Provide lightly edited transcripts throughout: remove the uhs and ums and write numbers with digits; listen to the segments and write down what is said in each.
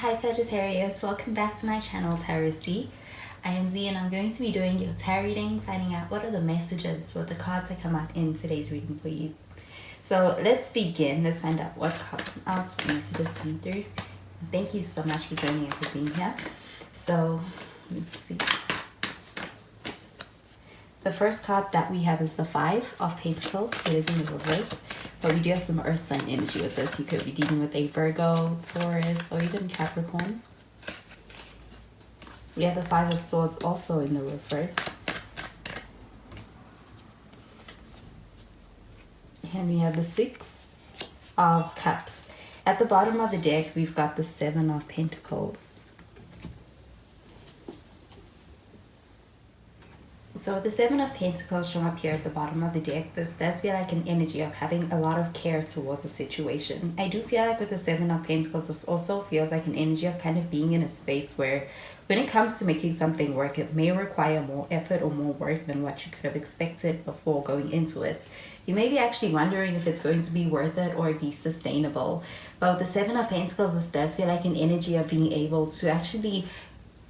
Hi Sagittarius, welcome back to my channel Tarot C. I am Z and I'm going to be doing your tarot reading, finding out what are the messages, what the cards that come out in today's reading for you. So let's begin. Let's find out what cards come out, what messages come through. Thank you so much for joining and for being here. So let's see. The first card that we have is the Five of Pentacles. It is in the reverse, but we do have some earth sign energy with this. You could be dealing with a Virgo, Taurus, or even Capricorn. We have the Five of Swords also in the reverse. And we have the Six of Cups. At the bottom of the deck, we've got the Seven of Pentacles. So the Seven of Pentacles show up here at the bottom of the deck. This does feel like an energy of having a lot of care towards a situation. I do feel like with the Seven of Pentacles, this also feels like an energy of kind of being in a space where when it comes to making something work, it may require more effort or more work than what you could have expected before going into it. You may be actually wondering if it's going to be worth it or be sustainable. But with the Seven of Pentacles, this does feel like an energy of being able to actually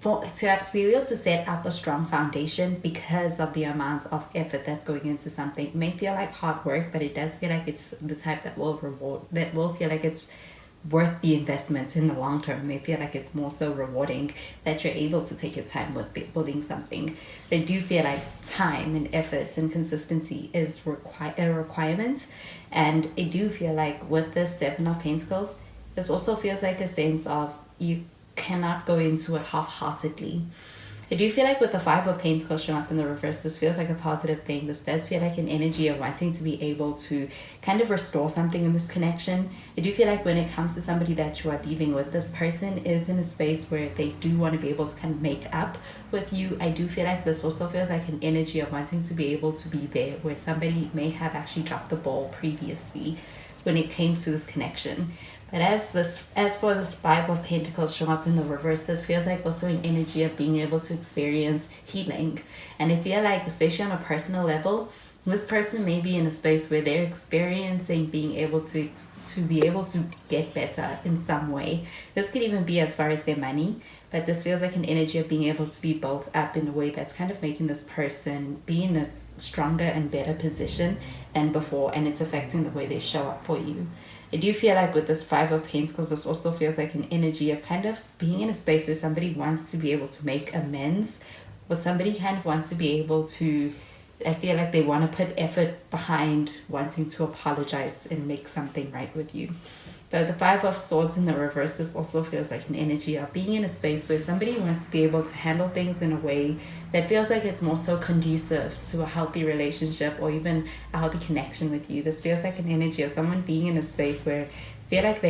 to be able to set up a strong foundation because of the amount of effort that's going into something. It may feel like hard work, but it does feel like it's the type that will feel like it's worth the investment in the long term. It may feel like it's more so rewarding that you're able to take your time with building something. But I do feel like time and effort and consistency is a requirement. And I do feel like with the Seven of Pentacles, this also feels like a sense of you cannot go into it half-heartedly. I do feel like with the Five of Pentacles showing up in the reverse, this feels like a positive thing. This does feel like an energy of wanting to be able to kind of restore something in this connection. I do feel like when it comes to somebody that you are dealing with, this person is in a space where they do want to be able to kind of make up with you. I do feel like this also feels like an energy of wanting to be able to be there where somebody may have actually dropped the ball previously when it came to this connection. But as for this Five of Pentacles showing up in the reverse, this feels like also an energy of being able to experience healing. And I feel like, especially on a personal level, this person may be in a space where they're experiencing being able to be able to get better in some way. This could even be as far as their money, but this feels like an energy of being able to be built up in a way that's kind of making this person be in a stronger and better position than before, and it's affecting the way they show up for you. I do feel like with this Five of Pentacles, this also feels like an energy of kind of being in a space where somebody wants to be able to make amends, or somebody kind of wants to be able to, I feel like they want to put effort behind wanting to apologize and make something right with you. But the Five of Swords in the reverse, this also feels like an energy of being in a space where somebody wants to be able to handle things in a way that feels like it's more so conducive to a healthy relationship or even a healthy connection with you. This feels like an energy of someone being in a space where I feel like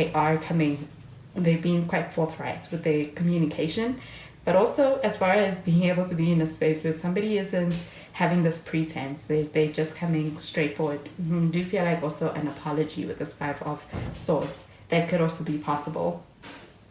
they're being quite forthright with their communication. But also as far as being able to be in a space where somebody isn't having this pretense, they're just coming straight forward. I do feel like also an apology with this Five of Swords. That could also be possible.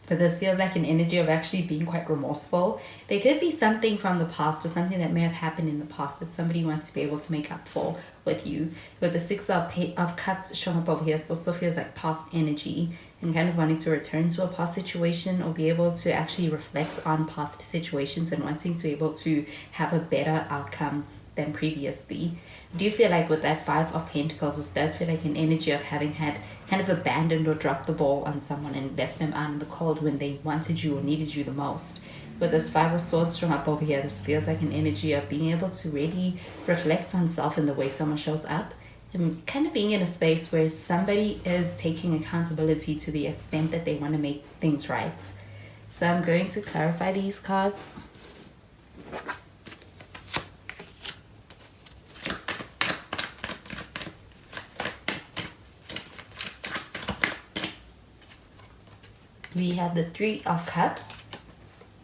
But this feels like an energy of actually being quite remorseful. There could be something from the past or something that may have happened in the past that somebody wants to be able to make up for with you. With the Six of Cups showing up over here, it also feels like past energy and kind of wanting to return to a past situation or be able to actually reflect on past situations and wanting to be able to have a better outcome than previously. Do you feel like with that Five of Pentacles, this does feel like an energy of having had kind of abandoned or dropped the ball on someone and left them out in the cold when they wanted you or needed you the most? With this Five of Swords showing up over here, this feels like an energy of being able to really reflect on self in the way someone shows up and kind of being in a space where somebody is taking accountability to the extent that they want to make things right. So I'm going to clarify these cards. We have the Three of Cups.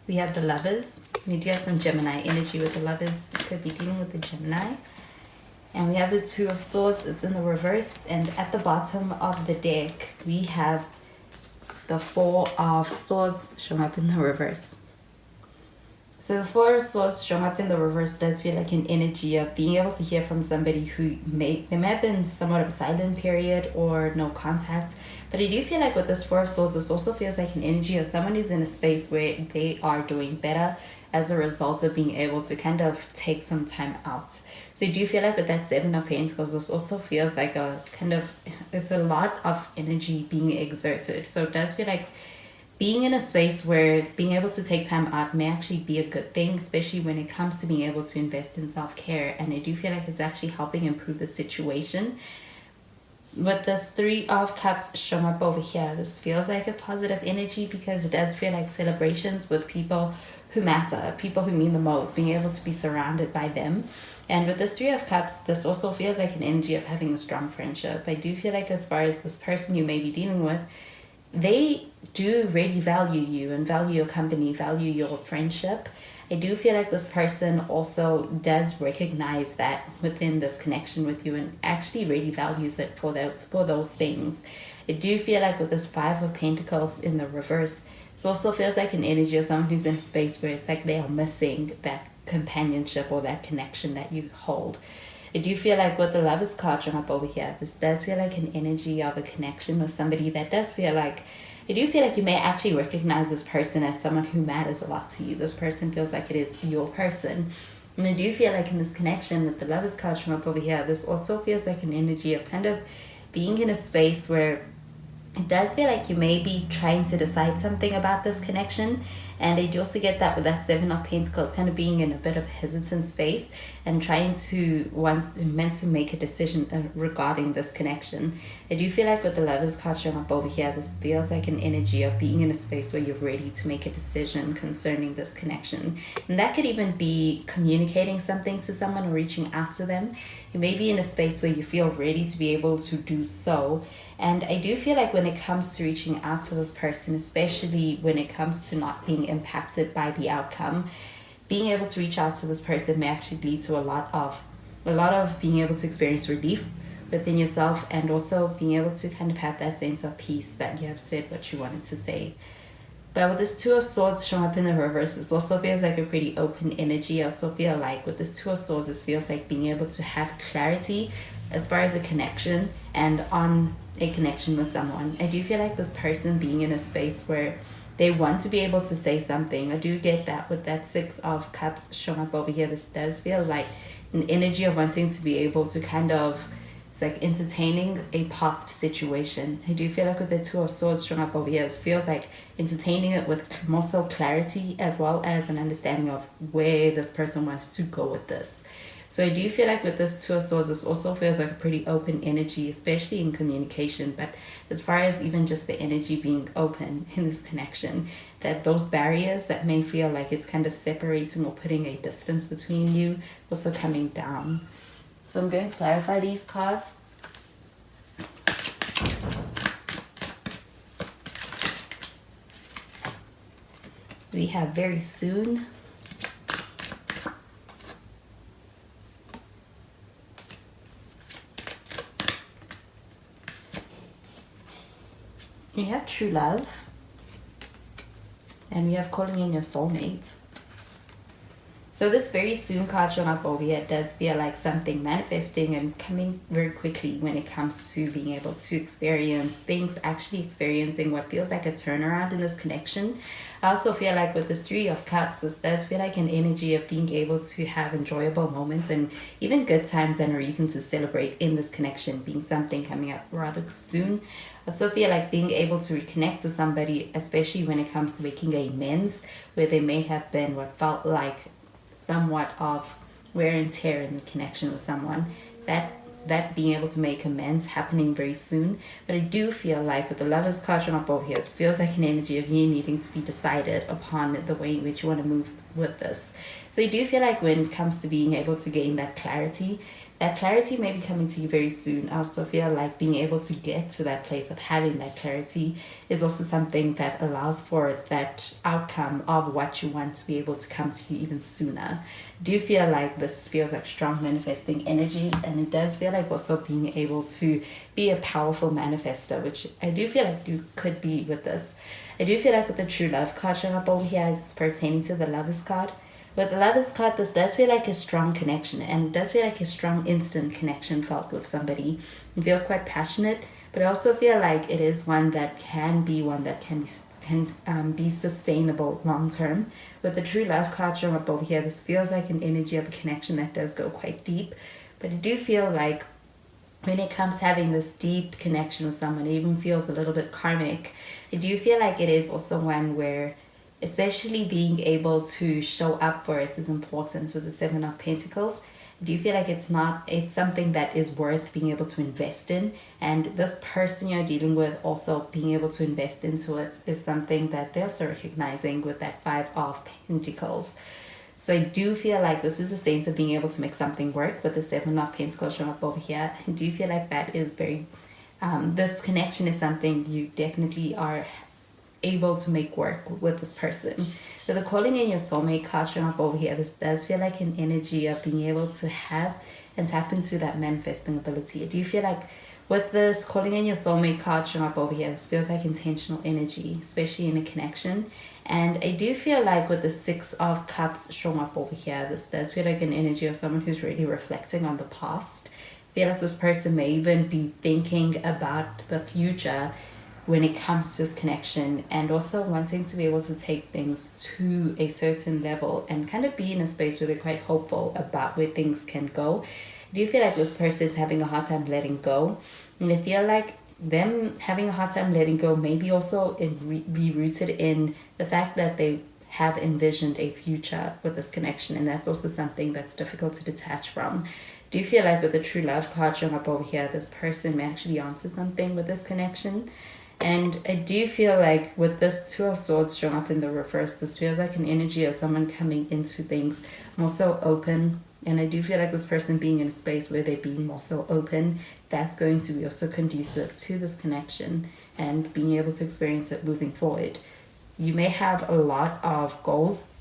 We have the Lovers. We do have some Gemini energy with the Lovers. We could be dealing with the Gemini. And we have the Two of Swords. It's in the reverse. And at the bottom of the deck, we have the Four of Swords showing up in the reverse. So the Four of Swords showing up in the reverse does feel like an energy of being able to hear from somebody who there may have been somewhat of a silent period or no contact. But I do feel like with this Four of Swords, this also feels like an energy of someone who's in a space where they are doing better as a result of being able to kind of take some time out. So I do feel like with that Seven of Pentacles, this also feels like a kind of, it's a lot of energy being exerted. So it does feel like being in a space where being able to take time out may actually be a good thing, especially when it comes to being able to invest in self-care. And I do feel like it's actually helping improve the situation. With this Three of Cups showing up over here, this feels like a positive energy because it does feel like celebrations with people who matter, people who mean the most, being able to be surrounded by them. And with this Three of Cups, this also feels like an energy of having a strong friendship. I do feel like as far as this person you may be dealing with, they do really value you and value your company, value your friendship. I do feel like this person also does recognize that within this connection with you and actually really values it for those things. I do feel like with this Five of Pentacles in the reverse, it also feels like an energy of someone who's in a space where it's like they are missing that companionship or that connection that you hold. I do feel like with the Lovers card showing up over here, this does feel like an energy of a connection with somebody that does feel like, I do feel like you may actually recognize this person as someone who matters a lot to you. This person feels like it is your person. And I do feel like in this connection with the Lovers card showing up over here, this also feels like an energy of kind of being in a space where it does feel like you may be trying to decide something about this connection. And I do also get that with that Seven of Pentacles, kind of being in a bit of hesitant space and trying to meant to make a decision regarding this connection. I do feel like with the Lovers card showing up over here, this feels like an energy of being in a space where you're ready to make a decision concerning this connection. And that could even be communicating something to someone or reaching out to them. You may be in a space where you feel ready to be able to do so. And I do feel like when it comes to reaching out to this person, especially when it comes to not being impacted by the outcome, being able to reach out to this person may actually lead to a lot of being able to experience relief within yourself, and also being able to kind of have that sense of peace that you have said what you wanted to say. But with this Two of Swords showing up in the reverse, this also feels like a pretty open energy. I also feel like with this Two of Swords, this feels like being able to have clarity as far as a connection and on a connection with someone. I do feel like this person being in a space where they want to be able to say something. I do get that with that Six of Cups showing up over here. This does feel like an energy of wanting to be able to kind of, it's like entertaining a past situation. I do feel like with the Two of Swords showing up over here, it feels like entertaining it with more so clarity as well as an understanding of where this person wants to go with this. So I do feel like with this Two of Swords, this also feels like a pretty open energy, especially in communication. But as far as even just the energy being open in this connection, that those barriers that may feel like it's kind of separating or putting a distance between you, also coming down. So I'm going to clarify these cards. We have very soon. We have true love, and we have calling in your soulmate. So this very soon card showing up over here does feel like something manifesting and coming very quickly when it comes to being able to experience things, actually experiencing what feels like a turnaround in this connection. I also feel like with this Three of Cups, this does feel like an energy of being able to have enjoyable moments and even good times and a reason to celebrate in this connection, being something coming up rather soon. I also feel like being able to reconnect with somebody, especially when it comes to making amends, where there may have been what felt like somewhat of wear and tear in the connection with someone, that being able to make amends happening very soon. But I do feel like with the Lovers card showing up over here, it feels like an energy of you needing to be decided upon the way in which you want to move with this. So I do feel like when it comes to being able to gain that clarity may be coming to you very soon. I also feel like being able to get to that place of having that clarity is also something that allows for that outcome of what you want to be able to come to you even sooner. I do feel like this feels like strong manifesting energy, and it does feel like also being able to be a powerful manifester, which I do feel like you could be with this. I do feel like with the true love card showing up over here, it's pertaining to the Lovers card. With the Lovers card, this does feel like a strong connection, and it does feel like a strong instant connection felt with somebody. It feels quite passionate, but I also feel like it is one that can be be sustainable long term. With the True Love card showing up over here, this feels like an energy of a connection that does go quite deep. But I do feel like when it comes to having this deep connection with someone, it even feels a little bit karmic. I do feel like it is also one where, especially being able to show up for it is important. With the Seven of Pentacles, I do feel like it's something that is worth being able to invest in, and this person you're dealing with also being able to invest into it is something that they're also recognizing with that Five of Pentacles. So I do feel like this is a sense of being able to make something work. With the Seven of Pentacles showing up over here, I do feel like that is very this connection is something you definitely are able to make work with this person. With the Calling in Your Soulmate card showing up over here, this does feel like an energy of being able to have and tap into that manifesting ability. I do feel like with this Calling in Your Soulmate card showing up over here, this feels like intentional energy, especially in a connection. And I do feel like with the Six of Cups showing up over here, this does feel like an energy of someone who's really reflecting on the past. I feel like this person may even be thinking about the future when it comes to this connection, and also wanting to be able to take things to a certain level and kind of be in a space where they're quite hopeful about where things can go. Do you feel like this person is having a hard time letting go? And I feel like them having a hard time letting go maybe also be rooted in the fact that they have envisioned a future with this connection, and that's also something that's difficult to detach from. Do you feel like with the True Love card showing up over here, this person may actually answer something with this connection? And I do feel like with this Two of Swords showing up in the reverse, this feels like an energy of someone coming into things more so open. And I do feel like this person being in a space where they're being more so open, that's going to be also conducive to this connection and being able to experience it moving forward. You may have a lot of goals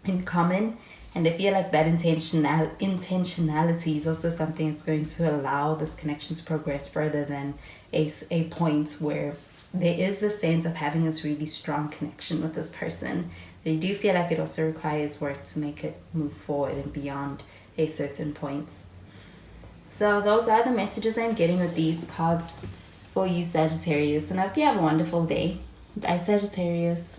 in common, and I feel like that intentionality is also something that's going to allow this connection to progress further than a point where there is the sense of having this really strong connection with this person. But I do feel like it also requires work to make it move forward and beyond a certain point. So those are the messages I'm getting with these cards for you, Sagittarius. And I hope you have a wonderful day. Bye, Sagittarius.